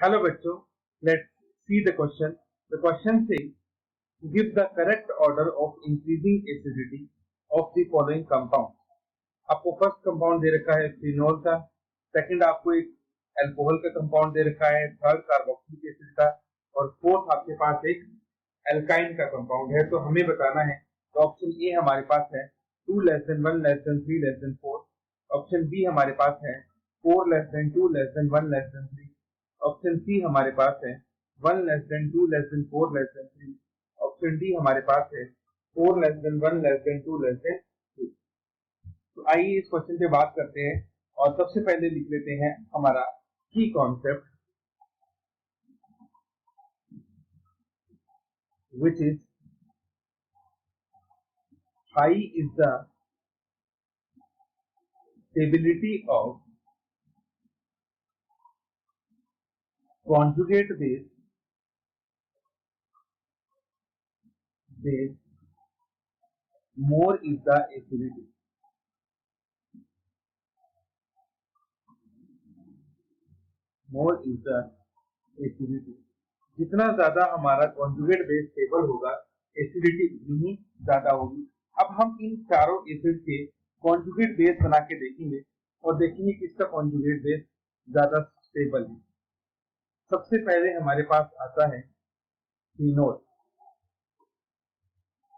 Hello बच्चों, let's see the question. The question says, give the correct order of increasing acidity of the following compound. आपको first compound दे रखा है phenol का, second आपको एक alcohol का कंपाउंड दे रखा है, थर्ड कार्बोक्सिलिक एसिड का, और फोर्थ आपके पास एक एल्काइन का कंपाउंड है। तो हमें बताना है। तो ऑप्शन ए हमारे पास है 2 less than 1 less than 3 less than 4। Option B हमारे पास है 4 less than 2 less than 1 less than 3। Option C हमारे पास है 1 less than 2 less than 4 less than 3। Option D हमारे पास है 4 less than 1 less than 2 less than 3। तो आइए इस क्वेश्चन पे बात करते हैं और सबसे पहले लिख लेते हैं हमारा की concept, which is high is the stability of conjugate base more is the acidity। more is the acidity। जितना ज्यादा हमारा कॉन्जुगेट बेस स्टेबल होगा, एसिडिटी उतनी ही ज्यादा होगी। अब हम इन चारों एसिड के कॉन्जुगेट बेस बना के देखेंगे और देखेंगे किसका कॉन्जुगेट बेस ज्यादा स्टेबल है। सबसे पहले हमारे पास आता है फिनोल।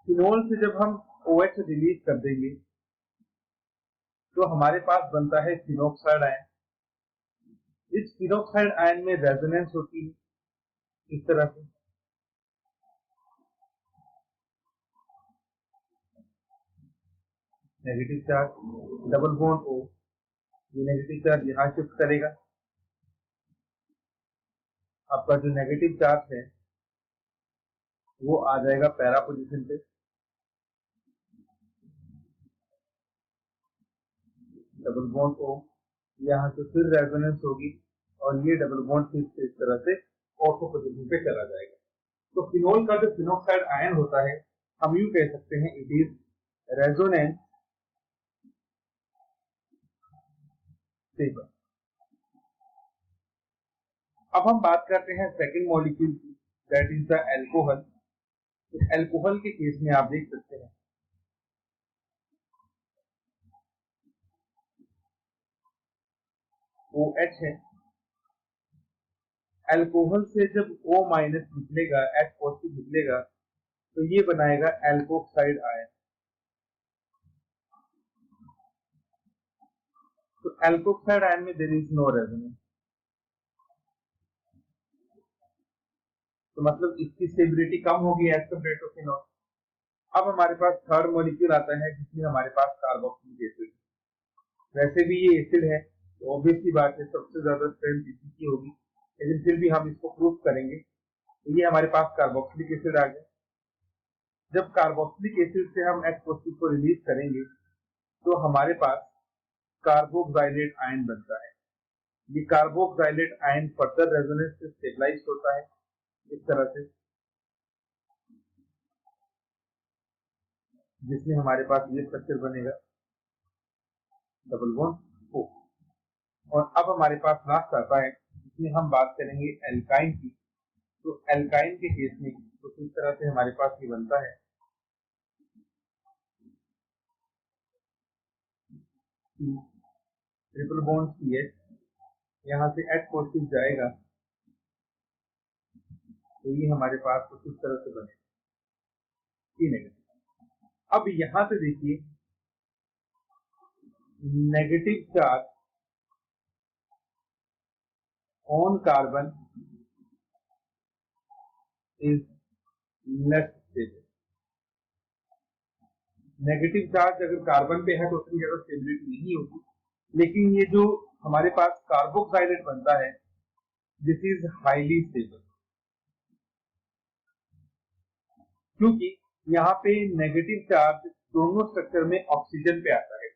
फिनोल से जब हम OH रिलीज कर देंगे तो हमारे पास बनता है फिनोक्साइड आयन। इस फिनोक्साइड आयन में रेजोनेंस होती है इस तरह से, negative charge double bond O, ये नेगेटिव चार्ज यहां शिफ्ट करेगा। आपका जो नेगेटिव चार्ज है वो आ जाएगा पैरा पोजीशन पे, डबल बॉन्ड O, यहाँ से फिर रेजोनेंस होगी और ये डबल बॉन्ड फिर से इस तरह से ऑर्थो पोजीशन पे चला जाएगा। तो फिनोल का जो फिनोक्साइड आयन होता है हम यूं कह सकते हैं इट इज रेजोनेंस स्टेबल। अब हम बात करते हैं सेकंड मॉलिक्यूल की, दैट इज द अल्कोहल। तो अल्कोहल के केस में आप देख सकते हैं OH है, अल्कोहल से जब O माइनस निकलेगा, H पॉजिटिव निकलेगा तो ये बनाएगा एल्कोक्साइड आयन। तो एल्कोक्साइड आयन में देयर इज नो रेजोनेंस, तो मतलब इसकी स्टेबिलिटी कम होगी एज कम्पेयर टू फिनोल। अब हमारे पास थर्ड मॉलिक्यूल आता है जिसमें हमारे पास कार्बोक्सिलिक एसिड। वैसे भी ये एसिड है तो ऑब्वियसली बात है सबसे ज्यादा स्ट्रेंथ इसी की होगी, लेकिन फिर भी हम इसको प्रूव करेंगे। तो ये हमारे पास कार्बोक्सिलिक एसिड आ गया। जब कार्बोक्सिलिक एसिड से हम H पॉजिटिव को रिलीज करेंगे तो हमारे पास कार्बोक्साइलेट आयन बनता है। ये कार्बोक्साइलेट आयन फर्दर रेजोनेंस से स्टेबलाइज होता है इस तरह से, जिसमें हमारे पास ये स्ट्रक्चर बनेगा डबल बॉन्ड O। और अब हमारे पास लास्ट आता है जिसमें हम बात करेंगे एल्काइन की। तो एल्काइन के केस में कुछ इस तरह से हमारे पास ये बनता है ट्रिपल बॉन्ड CH, यहाँ से H पॉजिटिव जाएगा तो ये हमारे पास कुछ इस तरह से बनेगा C नेगेटिव। अब यहाँ से देखिए negative charge on carbon is less stable. Negative charge अगर कार्बन पे है तो उतनी ज्यादा स्टेबिलिटी नहीं होगी, लेकिन ये जो हमारे पास कार्बोक्साइलेट बनता है दिस इज हाईली स्टेबल, क्योंकि यहाँ पे नेगेटिव चार्ज दोनों स्ट्रक्चर में ऑक्सीजन पे आता है।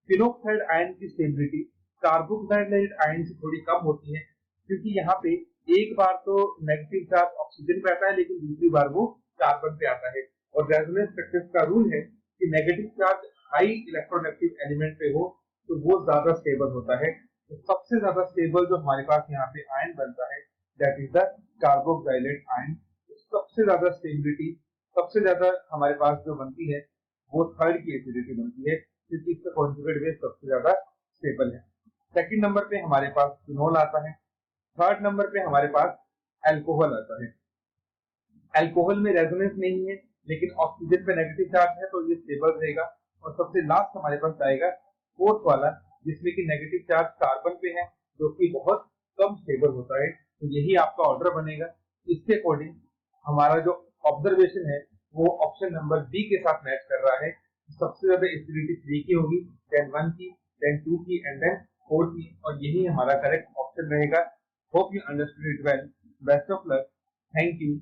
फिनोक्साइड आयन की स्टेबिलिटी कार्बोक्साइलेट आयन से थोड़ी कम होती है, क्योंकि यहाँ पे एक बार तो नेगेटिव चार्ज ऑक्सीजन पे आता है लेकिन दूसरी बार वो कार्बन पे आता है। और रेजोनेंस स्ट्रक्चर्स का रूल है कि negative charge high electronegative element पे हो तो वो ज्यादा स्टेबल होता है। तो सबसे ज्यादा स्टेबल जो हमारे पास यहाँ पे आयन बनता है that is the carboxylate ion. सबसे ज्यादा स्टेबिलिटी, सबसे ज्यादा हमारे पास जो बनती है वो थर्ड की एसिडिटी बनती है, क्योंकि इसका कॉन्जुगेट बेस सबसे ज्यादा स्टेबल है। सेकंड नंबर पे हमारे पास फिनोल आता है। थर्ड नंबर पे हमारे पास अल्कोहल आता है। अल्कोहल में रेजोनेंस नहीं है, लेकिन ऑक्सीजन पे नेगेटिव चार्ज है, तो ये स्टेबल रहेगा। और सबसे लास्ट हमारे पास आएगा फोर्थ वाला, जिसमें कि नेगेटिव चार्ज कार्बन पे है, जो कि बहुत कम स्टेबल होता है। तो यही आपका ऑर्डर बनेगा। इसके अकॉर्डिंग हमारा जो ऑब्जर्वेशन है वो ऑप्शन नंबर बी के साथ मैच कर रहा है। सबसे ज्यादा एसिडिटी 3 की होगी, देन 1 की, देन 2 की एंड देन 4 की, और यही हमारा करेक्ट ऑप्शन रहेगा। Hope you understood it well. Best of luck. Thank you.